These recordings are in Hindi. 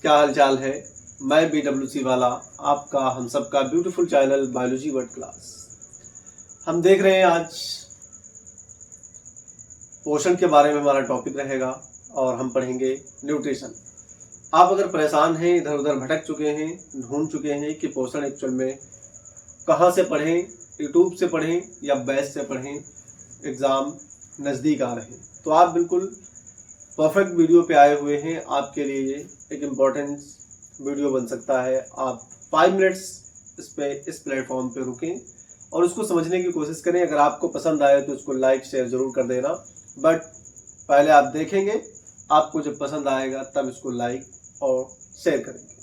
क्या हाल चाल है। मैं BWC वाला आपका हम सबका beautiful channel biology word class. हम देख रहे हैं आज पोषण के बारे में हमारा टॉपिक रहेगा और हम पढ़ेंगे न्यूट्रिशन। आप अगर परेशान हैं, इधर उधर भटक चुके हैं, ढूंढ चुके हैं कि पोषण एक्चुअल में कहाँ से पढ़ें, यूट्यूब से पढ़ें या बैच से पढ़ें, एग्ज़ाम नज़दीक आ रहे हैं, तो आप बिल्कुल परफेक्ट वीडियो पे आए हुए हैं। आपके लिए ये एक इम्पॉर्टेंट वीडियो बन सकता है। आप 5 मिनट्स इस प्लेटफॉर्म पे रुकें और उसको समझने की कोशिश करें। अगर आपको पसंद आए तो उसको लाइक शेयर ज़रूर कर देना, बट पहले आप देखेंगे, आपको जब पसंद आएगा तब इसको लाइक और शेयर करेंगे।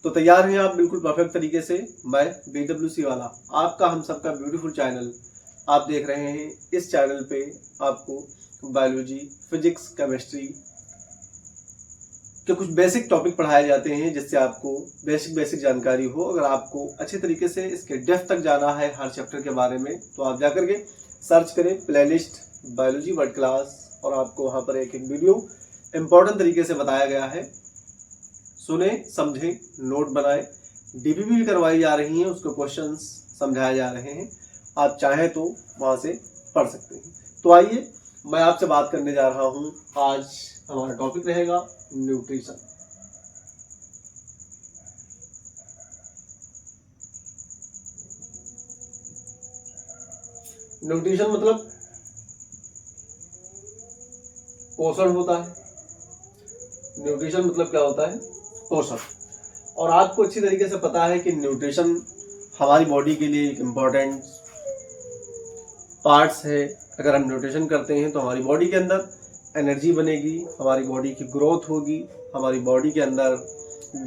तो तैयार हैं आप बिल्कुल परफेक्ट तरीके से। मैं BWC वाला आपका हम सबका ब्यूटीफुल चैनल आप देख रहे हैं। इस चैनल पे आपको बायोलॉजी, फिजिक्स, केमिस्ट्री के कुछ बेसिक टॉपिक पढ़ाए जाते हैं जिससे आपको बेसिक जानकारी हो। अगर आपको अच्छे तरीके से इसके डेप्थ तक जाना है हर चैप्टर के बारे में, तो आप जाकर के सर्च करें प्लेलिस्ट बायोलॉजी वर्ड क्लास और आपको वहाँ पर एक वीडियो इम्पोर्टेंट तरीके से बताया गया है। सुने, समझें, नोट बनाएं। DPP भी करवाई जा रही हैं, उसके क्वेश्चंस समझाए जा रहे हैं। आप चाहें तो वहाँ से पढ़ सकते हैं। तो आइए, मैं आपसे बात करने जा रहा हूँ। आज हमारा टॉपिक रहेगा न्यूट्रिशन। न्यूट्रिशन मतलब पोषण होता है। न्यूट्रिशन मतलब क्या होता है? पोषण। और आपको अच्छी तरीके से पता है कि न्यूट्रिशन हमारी बॉडी के लिए एक इम्पॉर्टेंट पार्ट्स है। अगर हम न्यूट्रिशन करते हैं तो हमारी बॉडी के अंदर एनर्जी बनेगी, हमारी बॉडी की ग्रोथ होगी, हमारी बॉडी के अंदर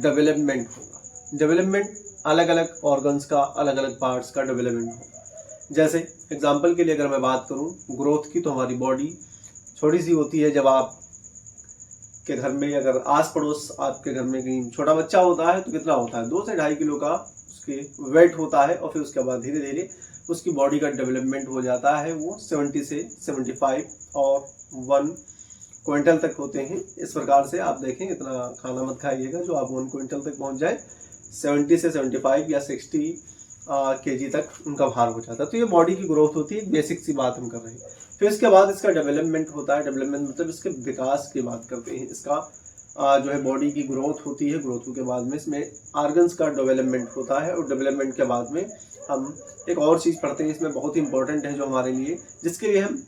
डेवलपमेंट होगा। डेवलपमेंट अलग अलग ऑर्गन्स का, अलग अलग पार्ट्स का डेवलपमेंट होगा। जैसे एग्जांपल के लिए अगर मैं बात करूं ग्रोथ की, तो हमारी बॉडी छोटी सी होती है। जब आप के घर में, अगर आस पड़ोस आपके घर में कहीं छोटा बच्चा होता है तो कितना होता है? 2 से 2.5 किलो का उसके वेट होता है। और फिर उसके बाद धीरे धीरे उसकी बॉडी का डेवलपमेंट हो जाता है। वो 70 से 75 और 1 क्विंटल तक होते हैं। इस प्रकार से आप देखें, इतना खाना मत खाइएगा जो आप 1 क्विंटल तक पहुंच जाए। 70 से 75 या 60 kg तक उनका भार हो जाता है। तो ये बॉडी की ग्रोथ होती है, बेसिक सी बात हम कर रहे हैं। फिर इसके बाद इसका डेवलपमेंट होता है। डेवलपमेंट मतलब इसके विकास की बात करते हैं। इसका जो है बॉडी की ग्रोथ होती है। ग्रोथ के बाद में इसमें ऑर्गन्स का डेवलपमेंट होता है। और डेवलपमेंट के बाद में हम एक और चीज़ पढ़ते हैं, इसमें बहुत ही इंपॉर्टेंट है जो हमारे लिए, जिसके लिए हम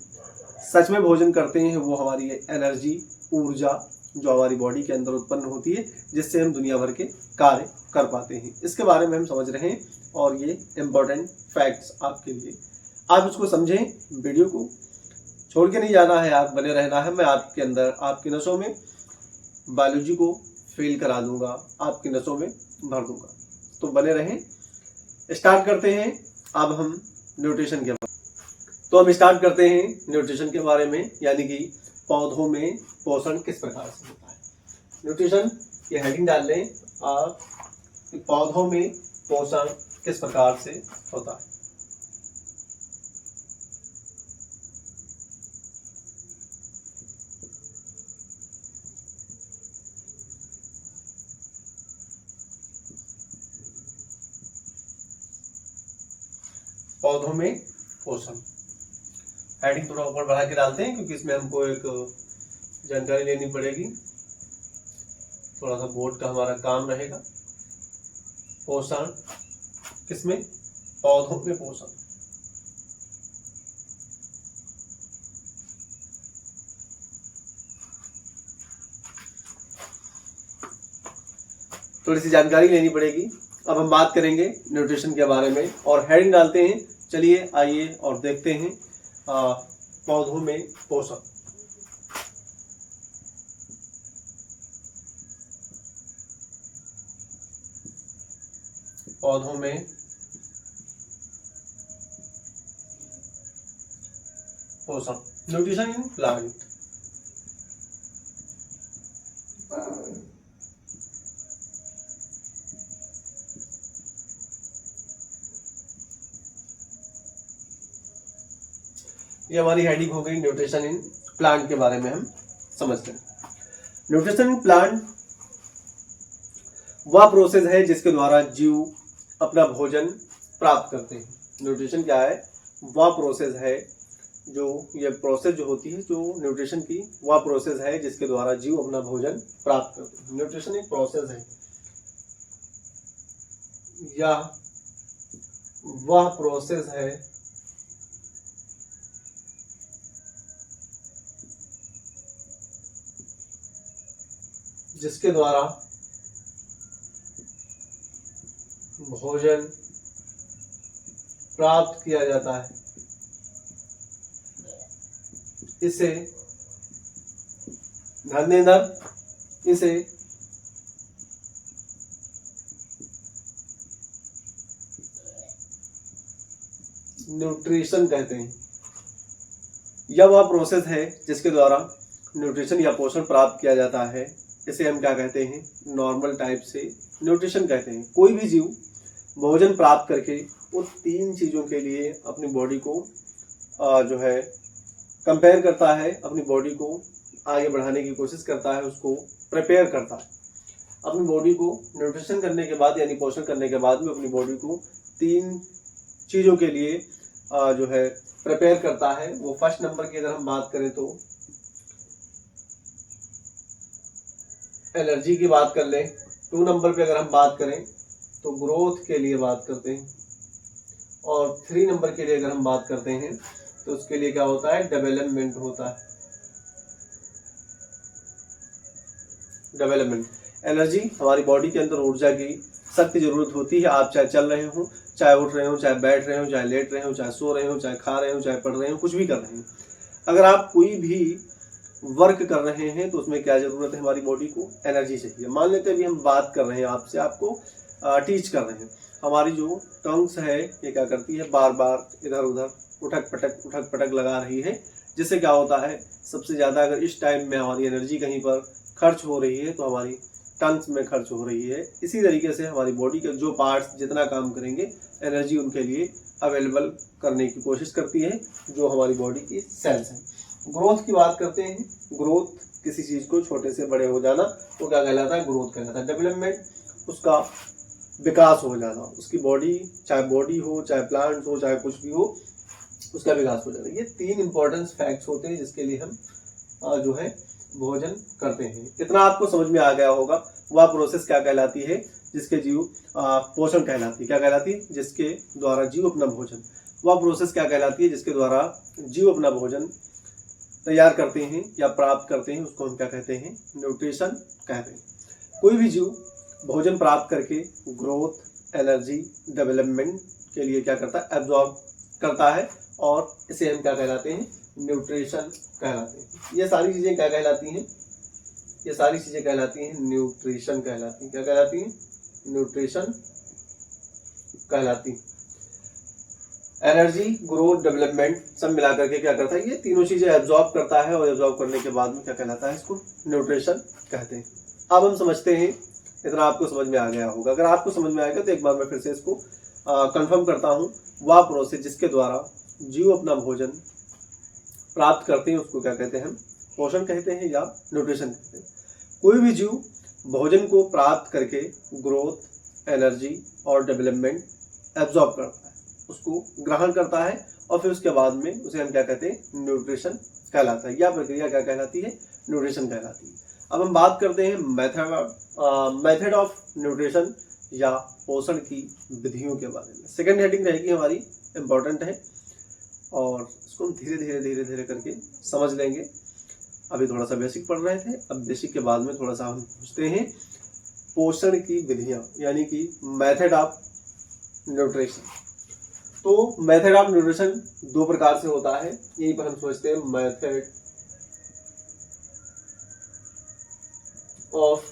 सच में भोजन करते हैं, वो हमारी एनर्जी, ऊर्जा जो हमारी बॉडी के अंदर उत्पन्न होती है, जिससे हम दुनिया भर के कार्य कर पाते हैं। इसके बारे में हम समझ रहे हैं और ये इम्पोर्टेंट फैक्ट्स आपके लिए। आप इसको समझें, वीडियो को छोड़ के नहीं जाना है, आप बने रहना है। मैं आपके अंदर, आपकी नसों में बायोलॉजी को फील करा दूंगा, आपकी नसों में भर दूंगा। तो बने रहें। स्टार्ट करते हैं अब हम न्यूट्रिशन के बारे में। तो हम स्टार्ट करते हैं न्यूट्रिशन के बारे में, यानी कि पौधों में पोषण किस प्रकार से होता है। न्यूट्रिशन की हेडिंग डाल लें आप, पौधों में पोषण किस प्रकार से होता है। पौधों में पोषण, हेडिंग थोड़ा ऊपर बढ़ा के डालते हैं क्योंकि इसमें हमको एक जानकारी लेनी पड़ेगी। थोड़ा सा बोर्ड का हमारा काम रहेगा। पोषण किसमें? पौधों में पोषण। थोड़ी सी जानकारी लेनी पड़ेगी। अब हम बात करेंगे न्यूट्रिशन के बारे में और हेडिंग डालते हैं। चलिए आइए और देखते हैं पौधों में पोषण। पौधों में पोषण, न्यूट्रिशन इन प्लांट। ये हमारी हेडिंग हो गई न्यूट्रिशन इन प्लांट के बारे में हम समझते हैं। न्यूट्रिशन इन प्लांट वह प्रोसेस है जिसके द्वारा जीव अपना भोजन प्राप्त करते हैं। न्यूट्रिशन क्या है? वह प्रोसेस है जो ये प्रोसेस जो होती है जो न्यूट्रिशन की, वह प्रोसेस है जिसके द्वारा जीव अपना भोजन प्राप्त करते हैं। न्यूट्रिशन एक प्रोसेस है या वह प्रोसेस है जिसके द्वारा भोजन प्राप्त किया जाता है। इसे ध्यान देना, इसे न्यूट्रिशन कहते हैं। यह वह प्रोसेस है जिसके द्वारा न्यूट्रिशन या पोषण प्राप्त किया जाता है। इसे हम क्या कहते हैं? नॉर्मल टाइप से न्यूट्रिशन कहते हैं। कोई भी जीव भोजन प्राप्त करके वो 3 चीज़ों के लिए अपनी बॉडी को जो है कंपेयर करता है, अपनी बॉडी को आगे बढ़ाने की कोशिश करता है, उसको प्रिपेयर करता है। अपनी बॉडी को न्यूट्रिशन करने के बाद यानी पोषण करने के बाद में अपनी बॉडी को 3 चीज़ों के लिए जो है प्रिपेयर करता है। वो फर्स्ट नंबर की अगर हम बात करें तो एनर्जी की बात कर लें। 2 नंबर पे अगर हम बात करें तो ग्रोथ के लिए बात करते हैं। और 3 नंबर के लिए अगर हम बात करते हैं तो उसके लिए क्या होता है? डेवलपमेंट होता है। डेवलपमेंट, एनर्जी हमारी बॉडी के अंदर ऊर्जा की सख्त जरूरत होती है। आप चाहे चल रहे हो, चाहे उठ रहे हो, चाहे बैठ रहे हो, चाहे लेट रहे हो, चाहे सो रहे हो, चाहे खा रहे हो, चाहे पढ़ रहे हो, कुछ भी कर रहे हो, अगर आप कोई भी वर्क कर रहे हैं तो उसमें क्या जरूरत है? हमारी बॉडी को एनर्जी चाहिए। मान लेते हैं अभी हम बात कर रहे हैं आपसे, आपको टीच कर रहे हैं। हमारी जो टंग्स है ये क्या करती है? बार बार इधर उधर उठक पटक लगा रही है, जिससे क्या होता है? सबसे ज़्यादा अगर इस टाइम में हमारी एनर्जी कहीं पर खर्च हो रही है तो हमारी टंग्स में खर्च हो रही है। इसी तरीके से हमारी बॉडी के जो पार्ट्स जितना काम करेंगे एनर्जी उनके लिए अवेलेबल करने की कोशिश करती है, जो हमारी बॉडी की सेल्स हैं। ग्रोथ की बात करते हैं। ग्रोथ किसी चीज़ को छोटे से बड़े हो जाना तो क्या कहलाता है? ग्रोथ कहलाता है। डेवलपमेंट उसका विकास हो जाना, उसकी बॉडी, चाहे बॉडी हो, चाहे प्लांट हो, चाहे कुछ भी हो, उसका विकास हो जाना। ये 3 इंपॉर्टेंट फैक्ट्स होते हैं जिसके लिए हम जो है भोजन करते हैं। इतना आपको समझ में आ गया होगा। वह प्रोसेस क्या कहलाती है? जिसके जीव पोषण कहलाती है। क्या कहलाती है? जिसके द्वारा जीव अपना भोजन। वह प्रोसेस क्या कहलाती है? जिसके द्वारा जीव अपना भोजन तैयार करते हैं या प्राप्त करते हैं, उसको हम क्या कहते हैं? न्यूट्रिशन कहते हैं। कोई भी जीव भोजन प्राप्त करके ग्रोथ, एनर्जी, डेवलपमेंट के लिए क्या करता है? एब्जॉर्ब करता है, और इसे हम क्या कहलाते हैं? न्यूट्रिशन कहलाते हैं। ये सारी चीज़ें क्या कहलाती हैं? ये सारी चीज़ें कहलाती हैं न्यूट्रिशन कहलाती हैं। क्या कहलाती हैं? न्यूट्रिशन कहलाती हैं। एनर्जी, ग्रोथ, डेवलपमेंट सब मिलाकर के क्या करता है? ये तीनों चीज़ें एब्जॉर्ब करता है, और एब्जॉर्ब करने के बाद में क्या कहलाता है? इसको न्यूट्रिशन कहते हैं। अब हम समझते हैं, इतना आपको समझ में आ गया होगा। अगर आपको समझ में आएगा तो एक बार मैं फिर से इसको कंफर्म करता हूँ। वह प्रोसेस जिसके द्वारा जीव अपना भोजन प्राप्त करते हैं उसको क्या कहते हैं? हम पोषण कहते हैं या न्यूट्रिशन कहते हैं। कोई भी जीव भोजन को प्राप्त करके ग्रोथ, एनर्जी और डेवलपमेंट एब्जॉर्ब करता है, उसको ग्रहण करता है, और फिर उसके बाद में उसे हम क्या कहते हैं? न्यूट्रिशन कहलाता है। यह प्रक्रिया क्या कहलाती है? न्यूट्रिशन कहलाती है। अब हम बात करते हैं मेथड ऑफ न्यूट्रिशन या पोषण की विधियों के बारे में। सेकंड हेडिंग रहेगी हमारी, इम्पोर्टेंट है, और इसको हम धीरे धीरे करके समझ लेंगे। अभी थोड़ा सा बेसिक पढ़ रहे थे, अब बेसिक के बाद में थोड़ा सा हम पूछते हैं पोषण की विधियां, यानी कि मेथड ऑफ न्यूट्रिशन। तो मेथड ऑफ न्यूट्रिशन 2 प्रकार से होता है, यहीं पर हम सोचते हैं मेथड ऑफ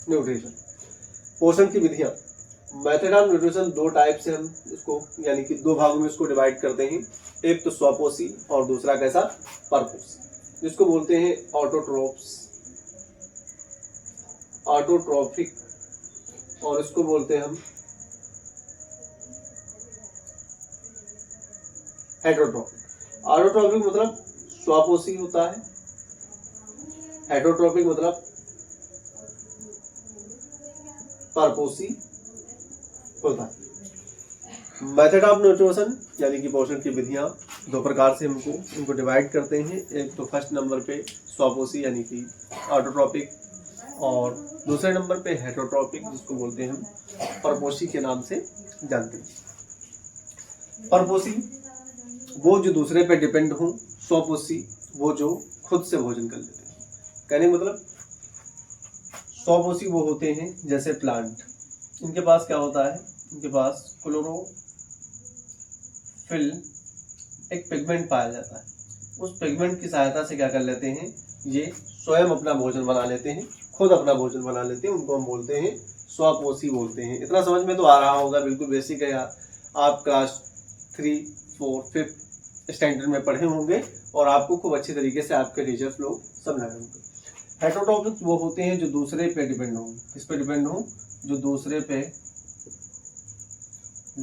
न्यूट्रिशन, पोषण की विधियां। मेथड ऑफ न्यूट्रिशन 2 टाइप से हम इसको, यानी कि 2 भागों में इसको डिवाइड करते हैं। एक तो स्वपोषी और दूसरा कैसा? परपोषी, जिसको बोलते हैं ऑटोट्रॉफिक, और इसको बोलते हैं हम हेटेरोट्रॉफिक। ऑटोट्रॉफिक मतलब स्वपोषी होता है, हेटरोट्रॉपिक मतलब परपोषी होता है। मेथड ऑफ न्यूट्रिशन यानी कि पोषण की विधियां दो प्रकार से इनको डिवाइड करते हैं। एक तो फर्स्ट नंबर पे स्वपोषी यानी कि ऑटोट्रॉपिक, और दूसरे नंबर पे हेटरोट्रॉपिक जिसको बोलते हैं हम परपोषी के नाम से जानते हैं। परपोषी वो जो दूसरे पे डिपेंड हो, स्वपोषी वो जो खुद से भोजन कर लेते हैं। कहने मतलब स्वपोषी वो होते हैं जैसे प्लांट, इनके पास क्या होता है, इनके पास क्लोरोफिल एक पिगमेंट पाया जाता है। उस पिगमेंट की सहायता से क्या कर लेते हैं, ये स्वयं अपना भोजन बना लेते हैं, खुद अपना भोजन बना लेते हैं। उनको हम बोलते हैं स्वपोषी बोलते हैं। इतना समझ में तो आ रहा होगा, बिल्कुल बेसिक है यार। आप क्लास 3, 4, 5 स्टैंडर्ड में पढ़े होंगे और आपको खूब अच्छे तरीके से आपके टीचर्स लोग समझाए होंगे। हेटरोट्रॉपिक वो होते हैं जो दूसरे पे डिपेंड हो। किस पे डिपेंड हो, जो दूसरे पे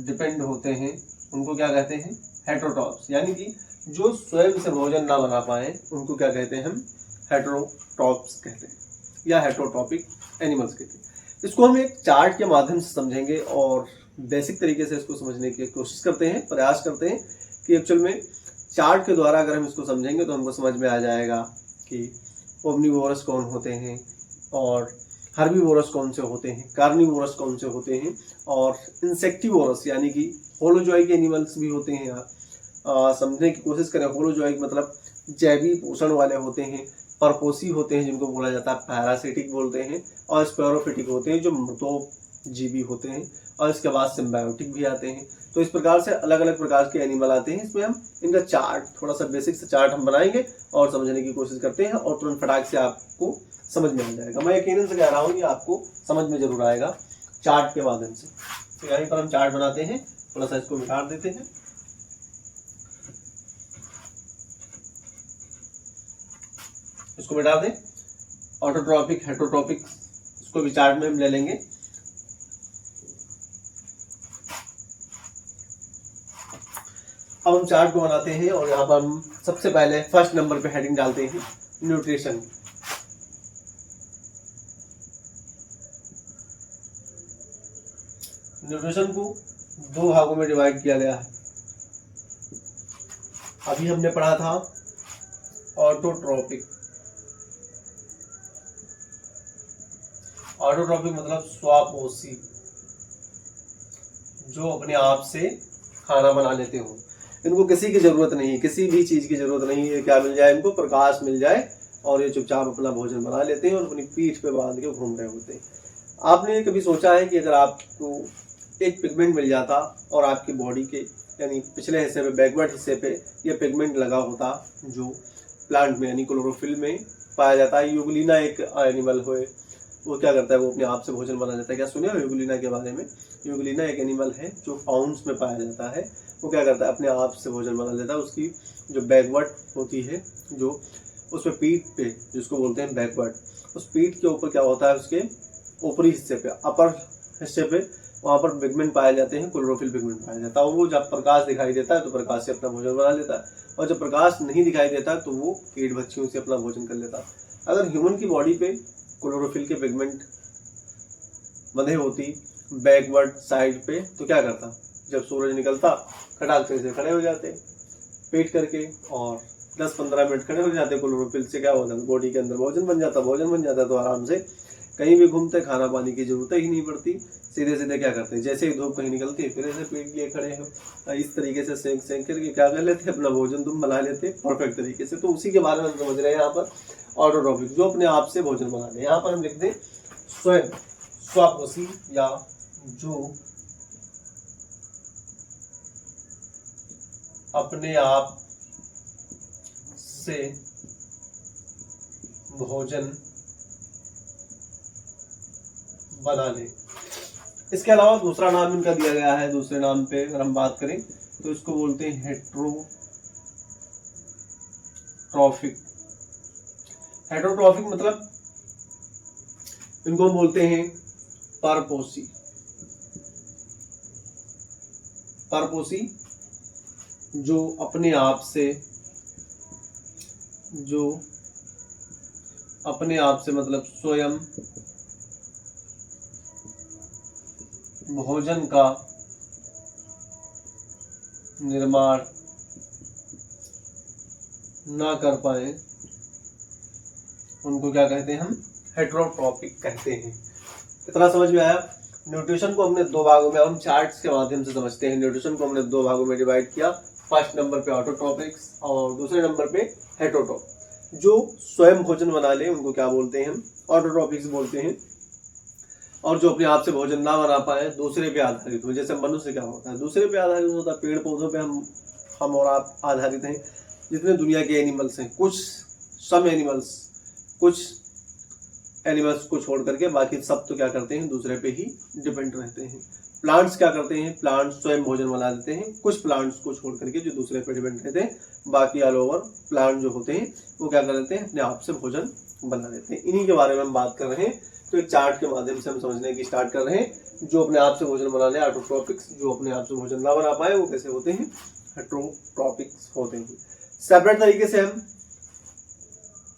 डिपेंड होते हैं, उनको क्या कहते हैं, हेटरोट्रॉप्स। यानी कि जो स्वयं से भोजन ना बना पाए उनको क्या कहते हैं, हम हेटरोट्रॉप्स कहते हैं या हेटरोट्रॉपिक एनिमल्स कहते हैं। इसको हम एक चार्ट के माध्यम से समझेंगे और बेसिक तरीके से इसको समझने की कोशिश करते हैं, प्रयास करते हैं कि एक्चुअल में चार्ट के द्वारा अगर हम इसको समझेंगे तो हमको समझ में आ जाएगा कि ओमनीवोरस कौन होते हैं और हर्बीवोरस कौन से होते हैं, कार्निवोरस कौन से होते हैं, और इंसेक्टिवोरस यानी कि होलोजोइक एनिमल्स भी होते हैं। यहाँ समझने की कोशिश करें, होलोजोइक मतलब जैवी पोषण वाले होते हैं, परपोषी होते हैं जिनको बोला जाता है पैरासिटिक बोलते हैं, और स्पेरोफिटिक होते हैं जो मृतोजीवी होते हैं, और इसके बाद सिम्बायोटिक भी आते हैं। तो इस प्रकार से अलग अलग प्रकार के एनिमल आते हैं। इसमें हम इनका चार्ट, थोड़ा सा बेसिक से चार्ट हम बनाएंगे और समझने की कोशिश करते हैं और तुरंत फटाक से आपको समझ में आ जाएगा। मैं यकीनन से कह रहा हूँ कि आपको समझ में जरूर आएगा चार्ट के माध्यम से। तो यहीं पर हम चार्ट बनाते हैं, थोड़ा सा इसको मिटा देते हैं। इसको मिटा दें, ऑटोट्रॉपिक, हेटरोट्रॉपिक, इसको भी चार्ट में हम ले लेंगे। अब हम चार्ट को बनाते हैं और यहाँ पर हम सबसे पहले फर्स्ट नंबर पे हेडिंग डालते हैं न्यूट्रिशन। न्यूट्रिशन को दो भागों में डिवाइड किया गया है। अभी हमने पढ़ा था ऑटोट्रॉपिक। ऑटोट्रॉपिक मतलब स्वपोषी, जो अपने आप से खाना बना लेते हो। इनको किसी की जरूरत नहीं है, किसी भी चीज की जरूरत नहीं है। क्या मिल जाए इनको, प्रकाश मिल जाए और ये चुपचाप अपना भोजन बना लेते हैं और अपनी पीठ पे बांध के घूम रहे होते हैं। आपने कभी सोचा है कि अगर आपको एक पिगमेंट मिल जाता और आपकी बॉडी के यानी पिछले हिस्से पे, बैकवर्ड हिस्से पे ये पिगमेंट लगा होता जो प्लांट में यानी क्लोरोफिल में पाया जाता है। यूग्लिना एक एनिमल है, वो क्या करता है, वो अपने आप से भोजन बना लेता है। क्या सुने हो यूग्लिना के बारे में? यूग्लिना एक एनिमल है जो फाउंड्स में पाया जाता है। वो क्या करता है, अपने आप से भोजन बना लेता है। उसकी जो बैकवर्ड होती है, जो उसमें पीठ पे, जिसको बोलते हैं बैकवर्ड, उस पीठ के ऊपर क्या होता है, उसके ऊपरी हिस्से पे, अपर हिस्से पे, वहाँ पर पिगमेंट पाए जाते हैं, क्लोरोफिल पिगमेंट पाया जाता है। और वो जब प्रकाश दिखाई देता है तो प्रकाश से अपना भोजन बना लेता है, और जब प्रकाश नहीं दिखाई देता तो वो कीट बच्चियों से अपना भोजन कर लेता है। अगर ह्यूमन की बॉडी पे क्लोरोफिल के पिगमेंट बंधे होती बैकवर्ड साइड पे तो क्या करता, जब सूरज निकलता खटाक से खड़े हो जाते पेट करके और 10-15 मिनट खड़े हो जाते। क्लोरोफिल से क्या होता है, बॉडी के अंदर भोजन बन जाता तो आराम से कहीं भी घूमते, खाना पानी की जरूरत ही नहीं पड़ती। सीधे सीधे क्या करते हैं, जैसे ही धूप कहीं निकलती है फिर ऐसे पेट लिए खड़े हो, इस तरीके से सेंक करके क्या कर लेते, अपना भोजन तुम बना लेते परफेक्ट तरीके से। तो उसी के बारे में समझ रहे हैं यहाँ पर, ऑटोट्रॉपिक, जो अपने आप से भोजन बना ले। यहाँ पर हम लिखते स्वयं, स्वपोषी, या जो अपने आप से भोजन बना ले। इसके अलावा दूसरा नाम इनका दिया गया है, दूसरे नाम पे अगर हम बात करें तो इसको बोलते हैं हेटरोट्रॉफिक। हेटरोट्रॉफिक मतलब इनको बोलते हैं परपोषी। परपोषी जो अपने आप से मतलब स्वयं भोजन का निर्माण ना कर पाए उनको क्या कहते हैं हम? हेटेरोट्रॉपिक कहते हैं। इतना समझ में आया? न्यूट्रिशन को हमने दो भागों में, हम चार्ट्स के माध्यम से समझते हैं। न्यूट्रिशन को हमने दो भागों में डिवाइड किया। फर्स्ट नंबर पे ऑटोट्रॉपिक्स और दूसरे नंबर पे हेटेरोट्रॉपिक। जो स्वयं भोजन बना ले उनको क्या बोलते हैं हम? ऑटोट्रॉपिक्स बोलते हैं। और जो अपने आप से भोजन ना बना पाए, दूसरे पे आधारित हो, जैसे मनुष्य क्या होता है? दूसरे पे आधारित होता है। पेड़ पौधों पे हम और आप आधारित हैं। जितने दुनिया के एनिमल्स हैं, कुछ एनिमल्स को छोड़ करके बाकी सब तो क्या करते हैं? दूसरे पे ही डिपेंड रहते हैं। प्लांट्स क्या करते हैं? प्लांट्स स्वयं भोजन बना देते हैं। कुछ प्लांट्स को छोड़ करके जो दूसरे पे डिपेंड रहते हैं, बाकी ऑल ओवर प्लांट जो होते हैं वो क्या कर लेते हैं? अपने आप से भोजन बना लेते हैं। इन्हीं के बारे में हम बात कर रहे हैं। तो एक चार्ट के माध्यम से हम समझने की स्टार्ट कर रहे हैं। जो अपने आप से भोजन बना ले, ऑटोट्रॉपिक्स। जो अपने आप से भोजन ना बना पाए वो कैसे होते हैं? हेटेरोट्रॉपिक्स होते हैं। सेपरेट तरीके से हम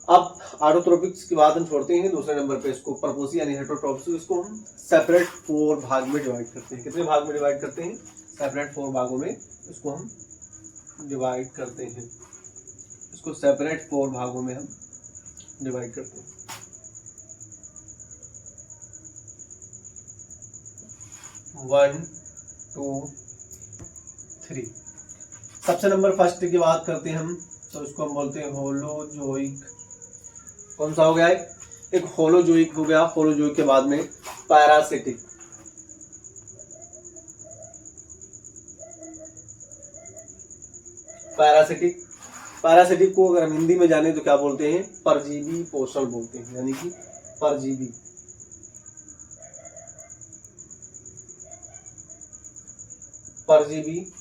अब ऑटोट्रॉपिक्स की बात हम छोड़ते हैं। दूसरे नंबर पे इसको परपोसी यानी हेटेरोट्रॉपिक्स, इसको हम सेपरेट 4 भाग में डिवाइड करते हैं। कितने भाग में डिवाइड करते हैं? सेपरेट 4 भागों में इसको हम डिवाइड करते हैं। इसको सेपरेट 4 भागों में हम डिवाइड करते हैं। 1 2 3। सबसे नंबर फर्स्ट की बात करते हैं हम, तो इसको हम बोलते हैं होलोजोइक। कौन सा हो गया? एक होलोजोइक हो गया। होलोजोइक के बाद में पैरासिटिक। पैरासिटिक को अगर हम हिंदी में जाने तो क्या बोलते हैं? परजीवी पोषण बोलते हैं, यानी कि परजीवी।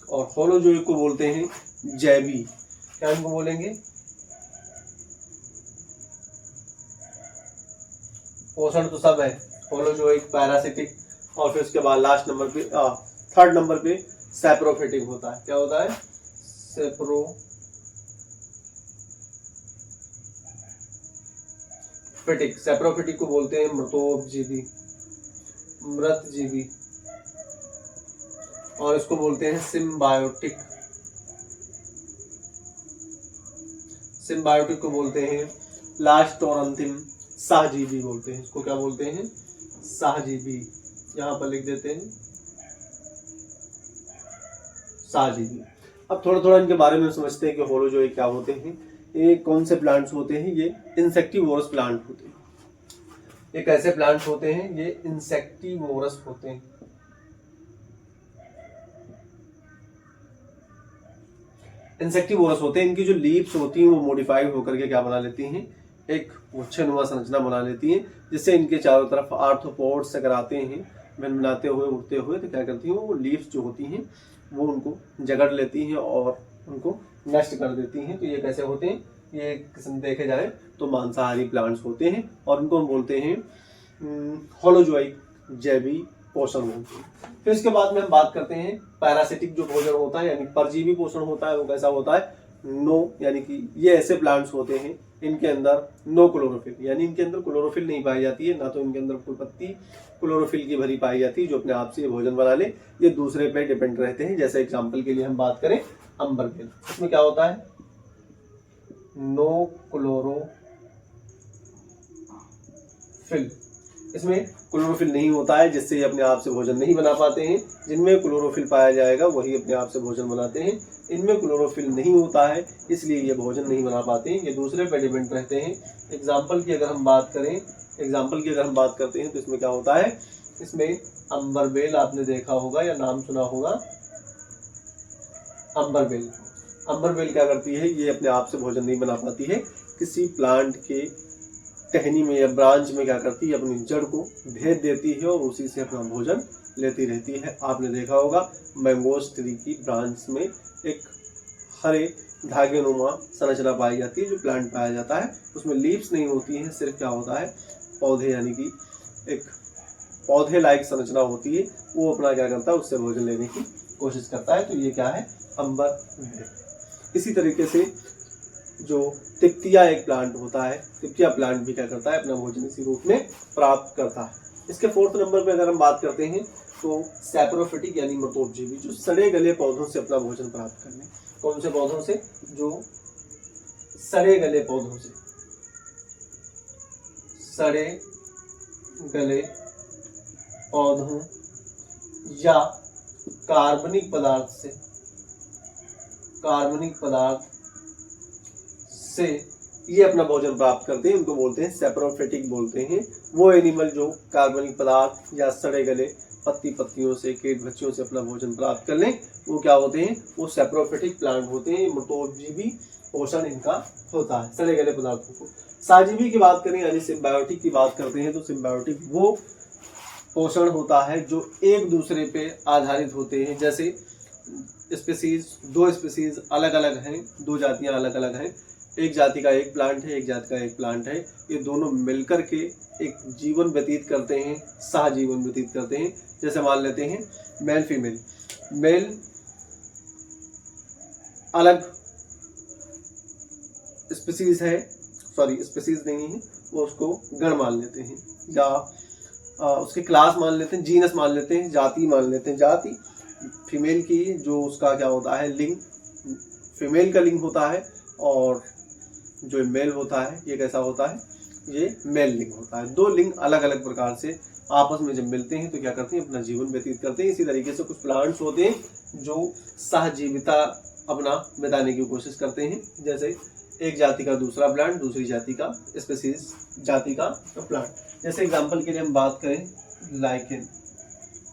और होलोजोइक को बोलते हैं जैवी। क्या इनको बोलेंगे? पोषण तो सब है, होलोजोइक, पैरासिटिक, और फिर उसके बाद लास्ट नंबर पे थर्ड नंबर पे सैप्रोफिटिक होता है। क्या होता है? सैप्रोफिटिक को बोलते हैं मृतोपजीवी, मृतजीवी, और इसको बोलते हैं सिम्बायोटिक। सिम्बायोटिक को बोलते हैं लास्ट और अंतिम सहजीवी बोलते हैं। इसको क्या बोलते हैं? सहजीवी। यहाँ पर लिख देते हैं सहजीवी। अब थोड़ा थोड़ा इनके बारे में समझते हैं कि होलोजोइक क्या होते हैं। ये कौन से प्लांट्स होते हैं? ये इंसेक्टिवोरस प्लांट होते हैं। ये कैसे प्लांट्स होते हैं? ये इंसेक्टिवोरस होते हैं। इंसेक्टिवोरस होते हैं। इनकी जो लीव्स होती हैं वो मॉडिफाइड होकर के क्या बना लेती हैं? एक गुच्छेनुमा संरचना बना लेती हैं, जिससे इनके चारों तरफ आर्थ्रोपोड्स अगर आते हैं भिनभिनाते हुए, उड़ते हुए, तो क्या करती हैं? वो लीव्स जो होती हैं वो उनको जकड़ लेती हैं और उनको नष्ट कर देती हैं। तो ये कैसे होते हैं? ये किस्म देखे जाए तो मांसाहारी प्लांट्स होते हैं, और उनको हम बोलते हैं होलोजोइक, जैवी पोषण बोलते हैं। फिर इसके बाद में हम बात करते हैं पैरासिटिक जो भोजन होता है, यानी परजीवी पोषण होता है। वो कैसा होता है? नो, यानी कि ये ऐसे प्लांट्स होते हैं इनके अंदर नो क्लोरोफिल, यानी इनके अंदर क्लोरोफिल नहीं पाई जाती है, ना तो इनके अंदर कोई पत्ती क्लोरोफिल की भरी पाई जाती है जो अपने आप से ये भोजन बना ले। ये दूसरे पे डिपेंड रहते हैं। जैसे एग्जांपल के लिए हम बात करें अंबर बेल, इसमें क्या होता है? No chlorophyll. इसमें क्लोरोफिल नहीं होता है, जिससे ये अपने आप से भोजन नहीं बना पाते हैं। जिनमें क्लोरोफिल पाया जाएगा वही अपने आप से भोजन बनाते हैं। इनमें क्लोरोफिल नहीं होता है, इसलिए ये भोजन नहीं बना पाते हैं। ये दूसरे पे डिपेंड रहते हैं। एग्जाम्पल की अगर हम बात करते हैं तो इसमें क्या होता है? इसमें अंबर बेल आपने देखा होगा या नाम सुना होगा, अंबर बेल। अंबर बेल क्या करती है? ये अपने आप से भोजन नहीं बना पाती है। किसी प्लांट के टहनी में या ब्रांच में क्या करती है? अपनी जड़ को भेद देती है और उसी से अपना भोजन लेती रहती है। आपने देखा होगा मैंगोस ट्री की ब्रांच में एक हरे धागे नुमा संरचना पाई जाती है। जो प्लांट पाया जाता है उसमें लीव्स नहीं होती हैं, सिर्फ क्या होता है? पौधे, यानी कि एक पौधे लायक संरचना होती है। वो अपना क्या करता है? उससे भोजन लेने की कोशिश करता है। तो ये क्या है? अंबर बेल। इसी तरीके से जो तिप्तिया एक प्लांट होता है, तिप्तिया प्लांट भी क्या करता है, अपना भोजन इसी रूप में प्राप्त करता है। इसके 4th नंबर पे अगर हम बात करते हैं तो सैप्रोफिटिक यानी मृतोपजीवी, जो सड़े गले पौधों से अपना भोजन प्राप्त करने। कौन से पौधों से? जो सड़े गले पौधों से, सड़े गले पौधों या कार्बनिक पदार्थ से, कार्बनिक पदार्थ से ये अपना भोजन प्राप्त करते हैं, उनको बोलते हैं सैप्रोफिटिक बोलते हैं। वो एनिमल जो कार्बनिक पदार्थ या सड़े गले पत्ती पत्तियों से, कीट बच्चियों से अपना भोजन प्राप्त कर लें, वो क्या होते हैं? वो सैप्रोफिटिक प्लांट होते हैं। मृतोपजीवी पोषण इनका होता है सड़े गले पदार्थों को। सजीवी की बात करें यानी सिम्बायोटिक की बात करते हैं तो सिम्बायोटिक वो पोषण होता है जो एक दूसरे पे आधारित होते हैं। जैसे स्पीसीज, 2 स्पीसीज अलग अलग हैं, 2 जातियां अलग अलग हैं, एक जाति का एक प्लांट है, एक जाति का एक प्लांट है, ये दोनों मिलकर के एक जीवन व्यतीत करते हैं, सहजीवन व्यतीत करते हैं। जैसे मान लेते हैं मेल फीमेल, मेल अलग स्पीसीज है, सॉरी स्पीसीज नहीं है, वो उसको गण मान लेते हैं या उसके क्लास मान लेते हैं, जीनस मान लेते हैं, जाति मान लेते हैं। जाति फीमेल की जो उसका क्या होता है, लिंग, फीमेल का लिंग होता है, और जो मेल होता है ये कैसा होता है, ये मेल लिंग होता है। 2 लिंग अलग अलग प्रकार से आपस में जब मिलते हैं तो क्या करते हैं, अपना जीवन व्यतीत करते हैं। इसी तरीके से कुछ प्लांट्स होते हैं जो सहजीविता अपना बिताने की कोशिश करते हैं। जैसे एक जाति का दूसरा प्लांट, दूसरी जाति का स्पीसीज जाति का प्लांट। जैसे एग्जांपल के लिए हम बात करें लाइकेन,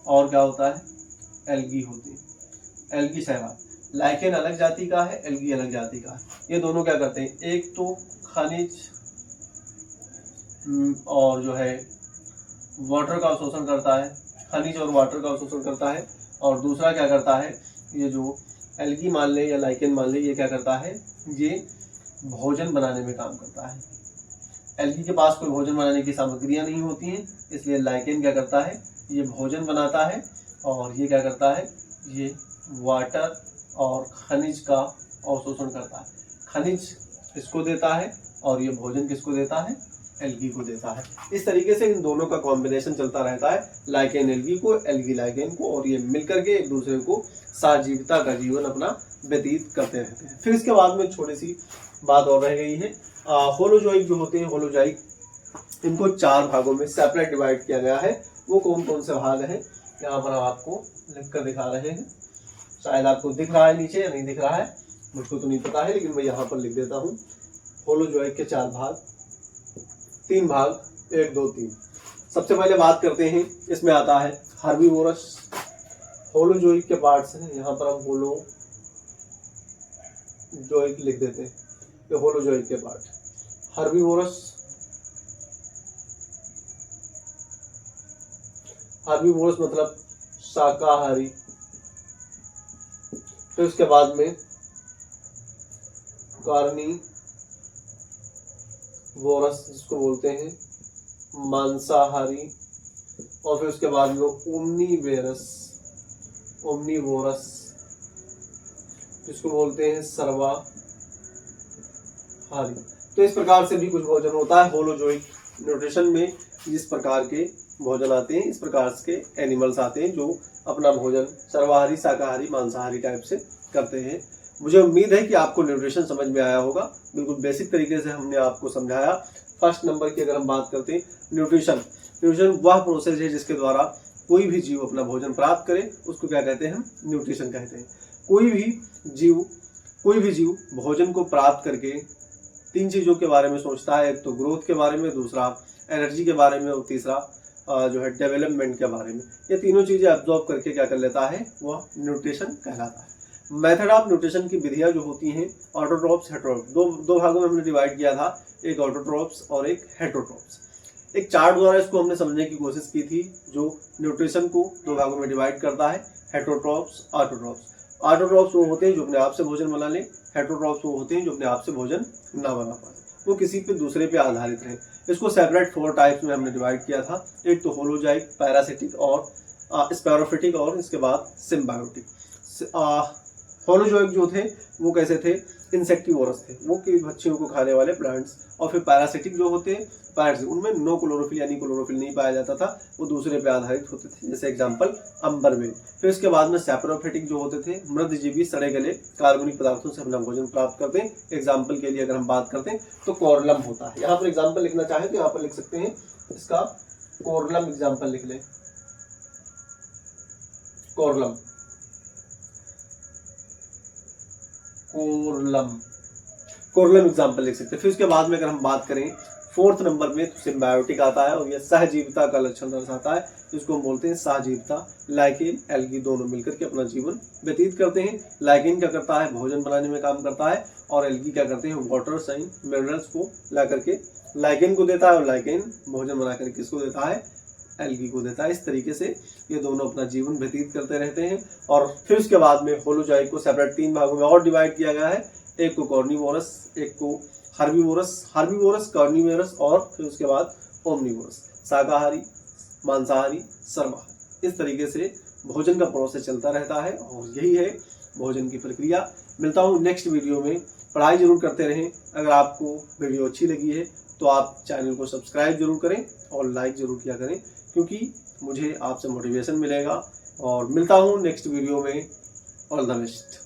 और क्या होता है, एल्गी होती है, एल्गी शैवाल। लाइकेन अलग जाति का है, एल्गी अलग जाति का है। ये दोनों क्या करते हैं, एक तो खनिज और जो है वाटर का अवशोषण करता है, खनिज और वाटर का अवशोषण करता है, और दूसरा क्या करता है, ये जो एल्गी मान ले या लाइकेन मान ले, ये क्या करता है, ये भोजन बनाने में काम करता है। एल्गी के पास कोई भोजन बनाने की सामग्रियां नहीं होती हैं, इसलिए लाइकेन क्या करता है, ये भोजन बनाता है, और ये क्या करता है, ये वाटर और खनिज का अवशोषण करता है। खनिज इसको देता है और ये भोजन किसको देता है, एल्गी को देता है। इस तरीके से इन दोनों का कॉम्बिनेशन चलता रहता है, लाइकेन एल्गी को, एल्गी लाइकेन को, और ये मिलकर के एक दूसरे को सहजीविता का जीवन अपना व्यतीत करते रहते हैं। फिर इसके बाद में छोटी सी बात और रह गई है, होलोजोइक जो होते हैं, होलोजोइक इनको 4 भागों में सेपरेट डिवाइड किया गया है। वो कौन कौन से भाग हैं, यहाँ पर हम आपको लिख कर दिखा रहे हैं। शायद आपको दिख रहा है नीचे या नहीं दिख रहा है, मुझको तो नहीं पता है, लेकिन मैं यहाँ पर लिख देता हूँ। होलोजोइक के 4 भाग, 3 भाग, 1, 2, 3। सबसे पहले बात करते हैं, इसमें आता है हर्बीवोरस। होलोजोइक के पार्ट्स हैं, यहाँ पर हम होलोजोइक लिख देते हैं, ये होलोजोइक के पार्ट। हर्बीवोरस, हर्बीवोरस मतलब शाकाहारी। फिर उसके बाद में कार्निवोरस जिसको बोलते हैं मांसाहारी, और फिर उसके बाद में ओमनीवेरस, ओमनीवोरस जिसको बोलते हैं सर्वाहारी। तो इस प्रकार से भी कुछ भोजन होता है होलोजोइक न्यूट्रिशन में। जिस प्रकार के भोजन आते हैं, इस प्रकार के एनिमल्स आते हैं जो अपना भोजन सर्वाहारी, शाकाहारी, मांसाहारी टाइप से करते हैं। मुझे उम्मीद है कि आपको न्यूट्रिशन समझ में आया होगा। बिल्कुल बेसिक तरीके से हमने आपको समझाया। फर्स्ट नंबर की अगर हम बात करते हैं, न्यूट्रिशन, न्यूट्रिशन वह प्रोसेस है जिसके द्वारा कोई भी जीव अपना भोजन प्राप्त करे, उसको क्या कहते हैं, हम न्यूट्रिशन कहते हैं। कोई भी जीव भोजन को प्राप्त करके 3 चीज़ों के बारे में सोचता है, एक तो ग्रोथ के बारे में, दूसरा एनर्जी के बारे में, और तीसरा जो है डेवलपमेंट के बारे में। ये तीनों चीज़ें एब्जॉर्ब करके क्या कर लेता है, वह न्यूट्रिशन कहलाता है। मेथड ऑफ न्यूट्रिशन की विधियाँ जो होती हैं, ऑटोट्रॉप्स, हेटरोट्रॉप्स, दो भागों में हमने डिवाइड किया था, एक ऑटोट्रॉप्स और एक हेटरोट्रॉप्स। एक चार्ट द्वारा इसको हमने समझने की कोशिश की थी, जो न्यूट्रिशन को 2 भागों में डिवाइड करता है, हेटरोट्रॉप्स, ऑटोट्रॉप्स। ऑटोट्रॉप्स वो होते हैं जो अपने आप से भोजन बना लें, हेटरोट्रॉप्स वो होते हैं जो अपने आप से भोजन ना बना पाए, वो किसी पे दूसरे पे आधारित रहे। इसको सेपरेट 4 टाइप्स में हमने डिवाइड किया था, एक तो होलोजाइक, पैरासिटिक और स्पैरोफिटिक, और इसके बाद सिम्बायोटिक। होलोजोइक जो थे वो कैसे थे, इंसेक्टिवोरस थे, वो कि बच्चों को खाने वाले प्लांट्स। और फिर पैरासिटिक जो होते हैं प्लांट्स, उनमें नो क्लोरोफिल यानी क्लोरोफिल नहीं पाया जाता था, वो दूसरे पे आधारित होते थे, जैसे एग्जांपल अंबरवेल। फिर उसके बाद में सैप्रोफिटिक जो होते थे, मृदजीवी सड़े गले कार्बनिक पदार्थों से अपना भोजन प्राप्त करते हैं। एग्जाम्पल के लिए अगर हम बात करते हैं तो कोरलम होता है। यहाँ पर एग्जाम्पल लिखना चाहे तो यहाँ पर लिख सकते हैं, इसका कोरलम एग्जाम्पल लिख लें, कोरलम, कोरलम, कोरलम एग्जाम्पल लिख सकते हैं। फिर उसके बाद में अगर हम बात करें 4th नंबर में तो सिम्बायोटिक आता है, और यह सहजीविता का लक्षण दर्शाता है, जिसको हम बोलते हैं सहजीविता। लाइकेन एल्गी दोनों मिलकर के अपना जीवन व्यतीत करते हैं। लाइकेन क्या करता है, भोजन बनाने में काम करता है, और एल्गी क्या करते हैं, वाटर साइन मिनरल्स को ला करके लाइकेन को देता है, और लाइकेन भोजन बना करके किसको देता है, एल्गी को देता है। इस तरीके से ये दोनों अपना जीवन व्यतीत करते रहते हैं। और फिर उसके बाद में होलोजाइट को सेपरेट 3 भागों में और डिवाइड किया गया है, एक को कार्निवोरस, एक को हार्बीवोरस, कार्निवोरस, और फिर उसके बाद ओमनिवोरस, शाकाहारी, मांसाहारी, सर्वाहारी। इस तरीके से भोजन का प्रोसेस चलता रहता है, और यही है भोजन की प्रक्रिया। मिलता हूँ नेक्स्ट वीडियो में। पढ़ाई जरूर करते रहें। अगर आपको वीडियो अच्छी लगी है तो आप चैनल को सब्सक्राइब जरूर करें और लाइक जरूर किया करें, क्योंकि मुझे आपसे मोटिवेशन मिलेगा। और मिलता हूँ नेक्स्ट वीडियो में। All the best.